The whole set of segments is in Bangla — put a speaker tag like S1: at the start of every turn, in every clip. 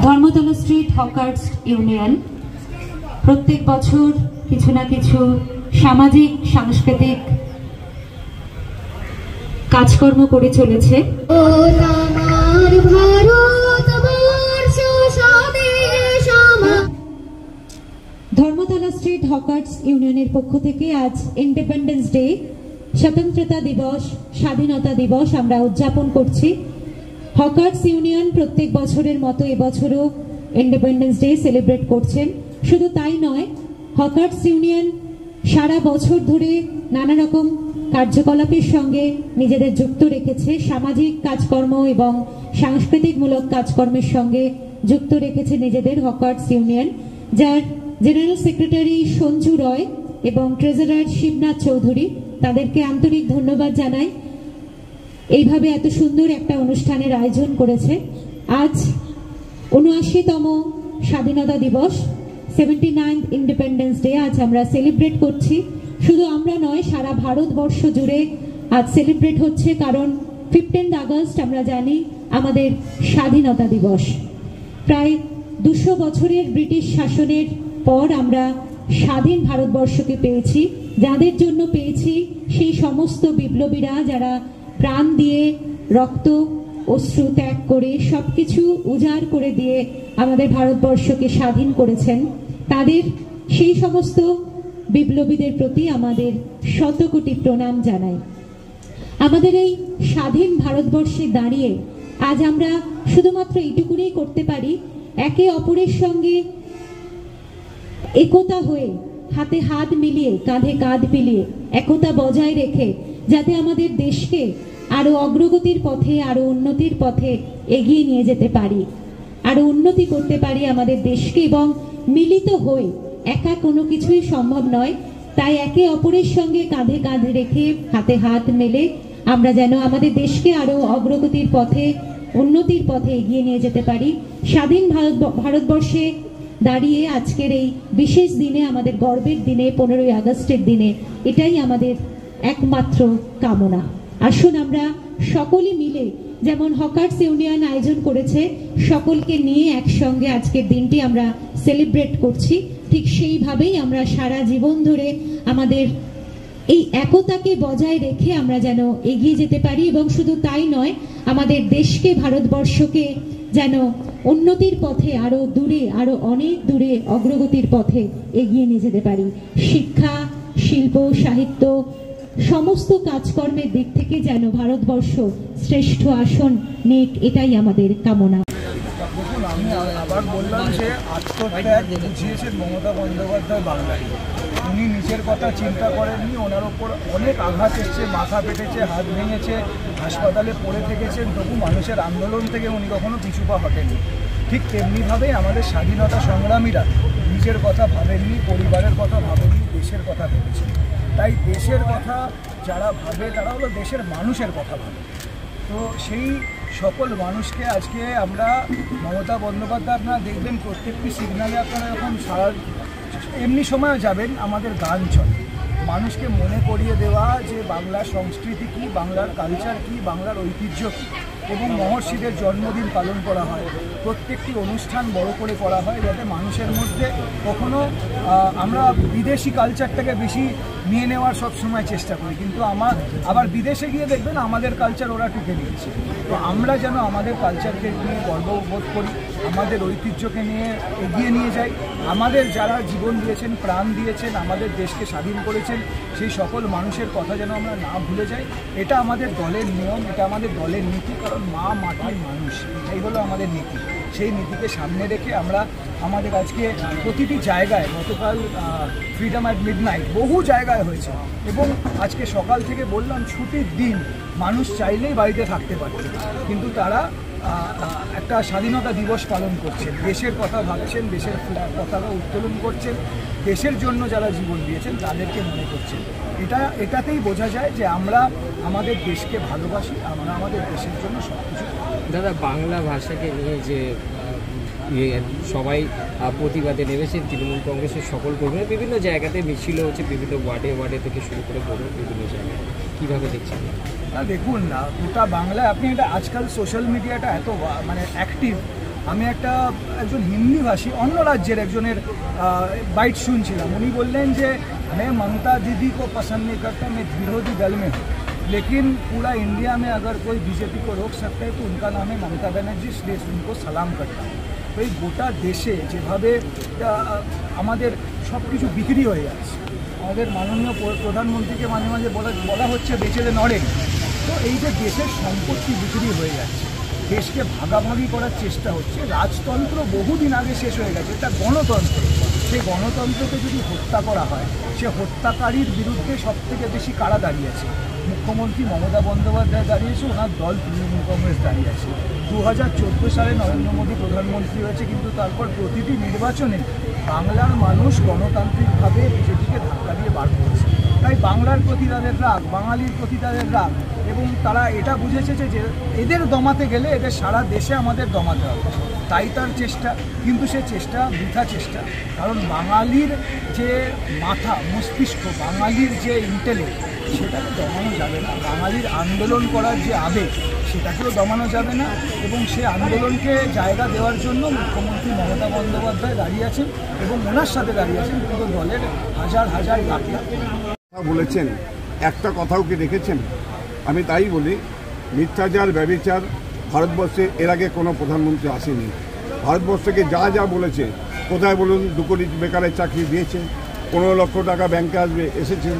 S1: ধর্মতলা স্ট্রিট হকার্স ইউনিয়ন প্রত্যেক বছর কিছু না কিছু সামাজিক সাংস্কৃতিক কাজকর্ম করে চলেছে। ধর্মতলা স্ট্রিট হকার্স ইউনিয়নের পক্ষ থেকে আজ ইন্ডিপেন্ডেন্স ডে, স্বতন্ত্রতা দিবস, স্বাধীনতা দিবস আমরা উদযাপন করছি। হকার্স ইউনিয়ন প্রত্যেক বছরের মতো এবছরও ইন্ডিপেন্ডেন্স ডে সেলিব্রেট করছেন। শুধু তাই নয়, হকার্স ইউনিয়ন সারা বছর ধরে নানা রকম কার্যকলাপের সঙ্গে নিজেদের যুক্ত রেখেছে, সামাজিক কাজকর্ম এবং সাংস্কৃতিকমূলক কাজকর্মের সঙ্গে যুক্ত রেখেছে নিজেদের হকার্স ইউনিয়ন, যার জেনারেল সেক্রেটারি সঞ্জু রয় এবং ট্রেজারার শিবনাথ চৌধুরী, তাদেরকে আন্তরিক ধন্যবাদ জানাই। এইভাবে এত সুন্দর একটা অনুষ্ঠানের আয়োজন করেছে। আজ ৭৯তম স্বাধীনতা দিবস, 79th ইন্ডিপেন্ডেন্স ডে আজ আমরা সেলিব্রেট করছি। শুধু আমরা নয়, সারা ভারতবর্ষ জুড়ে আজ সেলিব্রেট হচ্ছে, কারণ 15 আগস্ট আমরা জানি আমাদের স্বাধীনতা দিবস। প্রায় 200 বছরের ব্রিটিশ শাসনের পর আমরা স্বাধীন ভারতবর্ষকে পেয়েছি। যাদের জন্য পেয়েছি সেই সমস্ত বিপ্লবীরা যারা প্রাণ দিয়ে, রক্ত অশ্রু ত্যাগ করে, সবকিছু উজাড় করে দিয়ে আমাদের ভারতবর্ষকে স্বাধীন করেছেন, তাদের সেই সমস্ত বিপ্লবীদের প্রতি আমাদের শতকোটি প্রণাম জানাই। আমাদের এই স্বাধীন ভারতবর্ষে দাঁড়িয়ে আজ আমরা শুধুমাত্র এইটুকুনি করতে পারি, একে অপরের সঙ্গে একতা হয়ে, হাতে হাত মিলিয়ে, কাঁধে কাঁধ মিলিয়ে একতা বজায় রেখে যাতে আমাদের দেশকে আরো অগ্রগতির পথে, আরো উন্নতির পথে এগিয়ে নিয়ে যেতে পারি, আরো উন্নতি করতে পারি আমাদের দেশকে। এবং মিলিত হয়ে একা কোনো কিছুই সম্ভব নয়, তাই একে অপরের সঙ্গে কাঁধে কাঁধ রেখে, হাতে হাত মেলে আমরা যেন আমাদের দেশকে আরো অগ্রগতির পথে, উন্নতির পথে এগিয়ে নিয়ে যেতে পারি। স্বাধীন ভারতবর্ষে দাঁড়িয়ে আজকের এই বিশেষ দিনে, আমাদের গর্বের দিনে, 15ই আগস্টের দিনে, এটাই আমাদের একমাত্র কামনা। আসুন আমরা সকলে মিলে, যেমন হকার্স ইউনিয়ন আয়োজন করেছে, সকলকে নিয়ে একসঙ্গে আজকের দিনটি আমরা সেলিব্রেট করছি, ঠিক সেইভাবেই আমরা সারা জীবন ধরে আমাদের এই একতাকে বজায় রেখে আমরা যেন এগিয়ে যেতে পারি। এবং শুধু তাই নয়, আমাদের দেশকে, ভারতবর্ষকে যেন উন্নতির পথে, আরো দূরে, আরো অনেক দূরে অগ্রগতির পথে এগিয়ে নিয়ে যেতে পারি। শিক্ষা, শিল্প, সাহিত্য, সমস্ত কাজকর্মের দিক থেকে যেন ভারতবর্ষ শ্রেষ্ঠ আসন নিক, এটাই আমাদের কামনা।
S2: আমি আবার বললাম যে আত্মত্যাগ বুঝিয়েছেন মমতা বন্দ্যোপাধ্যায় বাংলায়। উনি নিজের কথা চিন্তা করেননি, ওনার ওপর অনেক আঘাত এসছে, মাথা পেটেছে, হাত ভেঙেছে, হাসপাতালে পড়ে থেকেছেন, তবু মানুষের আন্দোলন থেকে উনি কখনো পিছু পা হটেননি। ঠিক তেমনিভাবেই আমাদের স্বাধীনতা সংগ্রামীরা নিজের কথা ভাবেননি, পরিবারের কথা ভাবেননি, দেশের কথা ভেবেছেন। তাই দেশের কথা যারা ভাবে তারা হলো দেশের মানুষের কথা ভাবে। তো সেই সকল মানুষকে আজকে আমরা, মমতা বন্দ্যোপাধ্যায়, আপনারা দেখবেন প্রত্যেকটি সিগনালে আপনারা যখন সারা এমনি সময়ও যাবেন, আমাদের গান চলে, মানুষকে মনে করিয়ে দেওয়া যে বাংলার সংস্কৃতি কী, বাংলার কালচার কী, বাংলার ঐতিহ্য কী। এবং মহর্ষিদের জন্মদিন পালন করা হয়, প্রত্যেকটি অনুষ্ঠান বড় করে করা হয়, যাতে মানুষের মধ্যে কখনো আমরা বিদেশি কালচারটাকে বেশি নিয়ে নেওয়ার সবসময় চেষ্টা করি, কিন্তু আবার বিদেশে গিয়ে দেখবেন আমাদের কালচার ওরা টুকে নিয়েছে। তো আমরা যেন আমাদের কালচারকে নিয়ে গর্ববোধ করি, আমাদের ঐতিহ্যকে নিয়ে এগিয়ে নিয়ে যাই। আমাদের যারা জীবন দিয়েছেন, প্রাণ দিয়েছেন, আমাদের দেশকে স্বাধীন করেছেন, সেই সকল মানুষের কথা যেন আমরা না ভুলে যাই। এটা আমাদের দলের নিয়ম, এটা আমাদের দলের নীতি, কারণ মা, মাটির মানুষ, এটাই হলো আমাদের নীতি। সেই নীতিকে সামনে রেখে আমরা আমাদের আজকে প্রতিটি জায়গায়, গতকাল ফ্রিডম অ্যাট মিডনাইট বহু জায়গায় হয়েছে, এবং আজকে সকাল থেকে বললাম ছুটির দিন, মানুষ চাইলেই বাড়িতে থাকতে পারছে, কিন্তু তারা একটা স্বাধীনতা দিবস পালন করছেন, দেশের কথা ভাবছেন, দেশের পতাকা উত্তোলন করছেন, দেশের জন্য যারা জীবন দিয়েছেন তাদেরকে মনে করছেন। এটাতেই বোঝা যায় যে আমরা আমাদের দেশকে ভালোবাসি, আমরা আমাদের দেশের জন্য সব কিছু।
S3: দাদা, বাংলা ভাষাকে নিয়ে যে সবাই প্রতিবাদে নেমেছেন, তৃণমূল কংগ্রেসের সকল কর্মীরা বিভিন্ন জায়গাতে মিছিল হচ্ছে, বিভিন্ন ওয়ার্ডে থেকে শুরু করে বিভিন্ন জায়গায়, কীভাবে দেখছেন?
S2: না দেখুন না, গোটা বাংলায় আপনি এটা, আজকাল সোশ্যাল মিডিয়াটা এত মানে অ্যাক্টিভ, আমি একজন হিন্দিভাষী অন্য রাজ্যের একজনের বাইট শুনছিলাম। উনি বললেন যে मैं ममता दीदी को पसंद नहीं करता, मैं विरोधी दल में हूँ, लेकिन पूरा इंडिया में अगर कोई बीजेपी को रोक सकता है तो उनका नाम है ममता बनर्जी, इसलिए उनको सलाम करता हूँ। तो এই গোটা দেশে যেভাবে আমাদের সব কিছু বিক্রি হয়ে যাচ্ছে, আমাদের মাননীয় প্রধানমন্ত্রীকে মাঝে মাঝে বলা হচ্ছে বেচেলে নড়েন, তো এই যে দেশের সম্পত্তি বিক্রি হয়ে যাচ্ছে, দেশকে ভাগাভাগি করার চেষ্টা হচ্ছে, রাজতন্ত্র বহুদিন আগে শেষ হয়ে গেছে, এটা গণতন্ত্র। সেই গণতন্ত্রকে যদি হত্যা করা হয়, সে হত্যাকারীর বিরুদ্ধে সবথেকে বেশি কারা দাঁড়িয়েছে? মুখ্যমন্ত্রী মমতা বন্দ্যোপাধ্যায় দাঁড়িয়েছে, ওনার দল তৃণমূল কংগ্রেস দাঁড়িয়েছে। 2014 সালে নরেন্দ্র মোদী প্রধানমন্ত্রী হয়েছে, কিন্তু তারপর প্রতিটি নির্বাচনে বাংলার মানুষ গণতান্ত্রিকভাবে বিজেপিকে ধাক্কা দিয়ে বার করেছে। তাই বাংলার প্রতি তাদের রাগ, বাঙালির প্রতি তাদের রাগ, এবং তারা এটা বুঝেছে যে এদের দমাতে গেলে এদের সারা দেশে আমাদের দমাতে হবে। তাই তার চেষ্টা, কিন্তু সে চেষ্টা বৃথা চেষ্টা, কারণ বাঙালির যে মাথা মস্তিষ্ক, বাঙালির যে ইন্টেলেক্ট, সেটাকে দমানো যাবে না। বাঙালির আন্দোলন করার যে আবেগ, সেটাকেও দমানো যাবে না, এবং সে আন্দোলনকে জায়গা দেওয়ার জন্য মুখ্যমন্ত্রী মমতা বন্দ্যোপাধ্যায় দাঁড়িয়ে আছেন এবং ওনার সাথে দাঁড়িয়ে আছেন পুরো দলের হাজার হাজার লাখ লাখ।
S4: বলেছেন একটা কথাও কি রেখেছেন? আমি তাই বলি, মিথ্যাচার ব্যভিচার ভারতবর্ষে এর আগে কোনো প্রধানমন্ত্রী আসেনি। ভারতবর্ষকে যা যা বলেছে, কোথায় বলুন 2 কোটি বেকারের চাকরি দিয়েছে, 15 লক্ষ টাকা ব্যাংকে আসবে, এসেছে।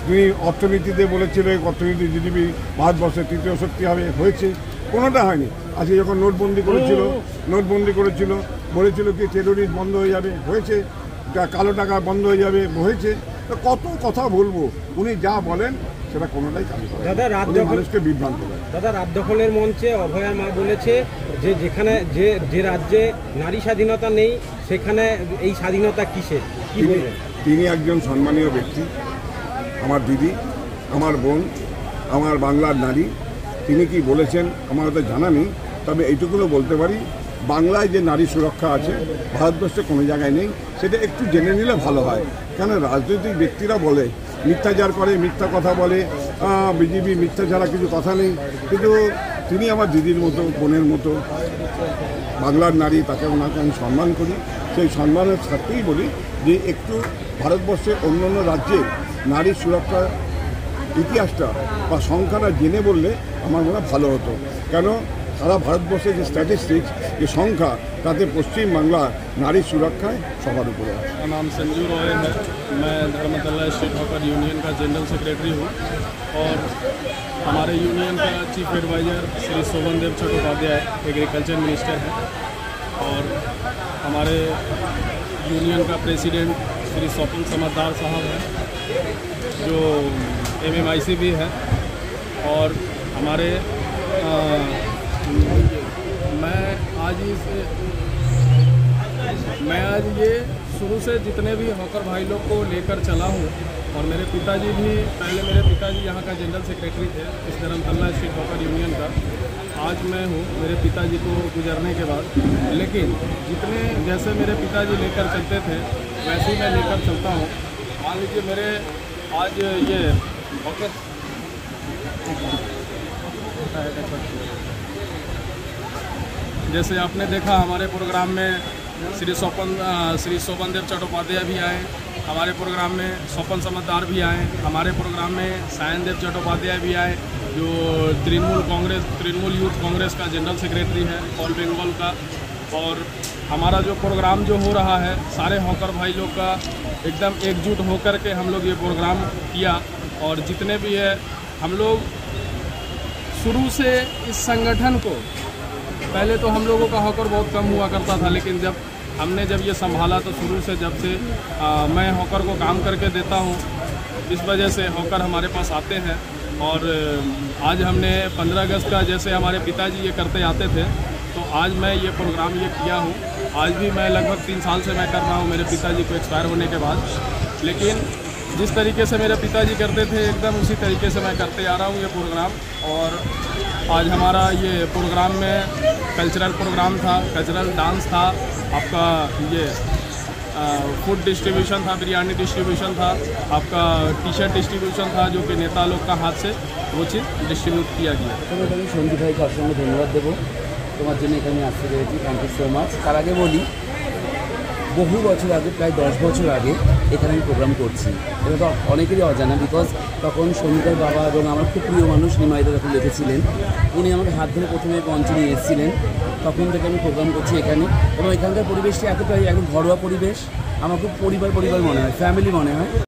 S4: তিনি অর্থনীতিতে বলেছিল অর্থনীতি জিডিপি ভারতবর্ষের 3য় শক্তি হবে, হয়েছে? কোনোটা হয়নি। আজকে যখন নোটবন্দি করেছিল বলেছিল কি টেরোরিস্ট বন্ধ হয়ে যাবে, হয়েছে? কালো টাকা বন্ধ হয়ে যাবে, হয়েছে? তো কত কথা বলবো, উনি যা বলেন সেটা কোনোটাই কাজ করে
S3: দাদা।
S4: মানুষকে বিভ্রান্ত করে।
S3: দাদা, রাত দখলের মঞ্চে অভয়া মা বলেছে যে যেখানে যে রাজ্যে নারী স্বাধীনতা নেই সেখানে এই স্বাধীনতা কিসের? কি বলবেন?
S4: তিনি একজন সম্মানীয় ব্যক্তি, আমার দিদি, আমার বোন, আমার বাংলার নারী। তিনি কি বলেছেন আমার তো জানা নেই, তবে এইটুকুও বলতে পারি, বাংলায় যে নারী সুরক্ষা আছে ভারতবর্ষে কোনো জায়গায় নেই। সেটা একটু জেনে নিলে ভালো হয়, কেন রাজনৈতিক ব্যক্তিরা বলে, মিথ্যাচার করে, মিথ্যা কথা বলে, বিজেপি মিথ্যা ছাড়া কিছু কথা নেই। কিন্তু তিনি আমার দিদির মতো, বোনের মতো, বাংলার নারী, তাকে ওনাকে আমি সম্মান করি। সেই সম্মানের সাথেই বলি যে একটু ভারতবর্ষের অন্য অন্য রাজ্যে নারী সুরক্ষার ইতিহাসটা বা সংখ্যাটা জেনে বললে আমার মনে ভালো হতো। কেন সারা ভারতবর্ষের যে স্ট্যাটিস্টিক্স, যে সংখ্যা, তাতে পশ্চিমবাংলা নারী সুরক্ষায় সবার উপরে আছে।
S5: मेरा नाम संजू रॉय है, मैं धर्मतला स्टेट हॉकर यूनियन का जनरल सेक्रेटरी हूँ और हमारे यूनियन का चीफ एडवाइज़र श्री शोभन देव चट्टोपाध्याय एग्रीकल्चर मिनिस्टर हैं और हमारे यूनियन का प्रेसिडेंट श्री स्वपन समझदार साहब हैं जो MMIC भी है और हमारे मैं आज ये शुरू से जितने भी हॉकर भाई लोग को लेकर चला हूँ और मेरे पिताजी भी, पहले मेरे पिताजी यहाँ का जनरल सेक्रेटरी थे इस धर्मतला स्टेट हॉकर यूनियन का, आज मैं हूँ मेरे पिताजी को गुजरने के बाद। लेकिन जितने जैसे मेरे पिताजी लेकर चलते थे वैसे ही मैं लेकर चलता हूँ। मान लीजिए मेरे आज ये हॉकर जैसे आपने देखा हमारे प्रोग्राम में श्री शोभन देव चट्टोपाध्याय भी आए, हमारे प्रोग्राम में स्वपन समझदार भी आए, हमारे प्रोग्राम में सायन देव चट्टोपाध्याय भी आए जो तृणमूल यूथ कांग्रेस का जनरल सेक्रेटरी है ऑल बंगाल का। और हमारा जो प्रोग्राम जो हो रहा है सारे हॉकर भाई लोग का एकदम एकजुट होकर के हम लोग ये प्रोग्राम किया। और जितने भी है हम लोग शुरू से इस संगठन को, पहले तो हम लोगों का हॉकर बहुत कम हुआ करता था, लेकिन जब ये संभाला तो शुरू से जब से मैं हॉकर को काम करके देता हूँ, इस वजह से हॉकर हमारे पास आते हैं। और आज हमने 15 अगस्त का जैसे हमारे पिताजी ये करते आते थे, तो आज मैं ये प्रोग्राम ये किया हूँ। आज भी मैं लगभग 3 साल से मैं कर रहा हूँ मेरे पिताजी को एक्सपायर होने के बाद, लेकिन जिस तरीके से मेरे पिताजी करते थे एकदम उसी तरीके से मैं करते आ रहा हूँ ये प्रोग्राम। और आज हमारा ये प्रोग्राम में कल्चरल प्रोग्राम था, कल्चरल डांस था, आपका ये फूड डिस्ट्रीब्यूशन था, बिरयानी डिस्ट्रीब्यूशन था, आपका टी-शर्ट डिस्ट्रीब्यूशन था जो कि नेता लोग का हाथ से वो चीज़ डिस्ट्रीब्यूट किया गया।
S6: सन्दीप भाई का असंख्य धन्यवाद देव। তোমার জন্য এখানে আসতে পেরেছি, থ্যাংক ইউ সো মাচ। তার আগে বলি, বহু বছর আগে, প্রায় 10 বছর আগে এখানে আমি প্রোগ্রাম করছি। এটা তো অনেকেরই অজানা, বিকজ তখন সঙ্গীতার বাবা এবং আমার খুব প্রিয় মানুষ নিমাইদা যখন দেখেছিলেন, উনি আমাকে হাত ধরে প্রথমে মঞ্চে নিয়ে এসেছিলেন। তখন থেকে আমি প্রোগ্রাম করছি এখানে, এবং এখানকার পরিবেশটি এতটাই একদম ঘরোয়া পরিবেশ, আমার খুব পরিবার মনে হয়, ফ্যামিলি মনে হয়।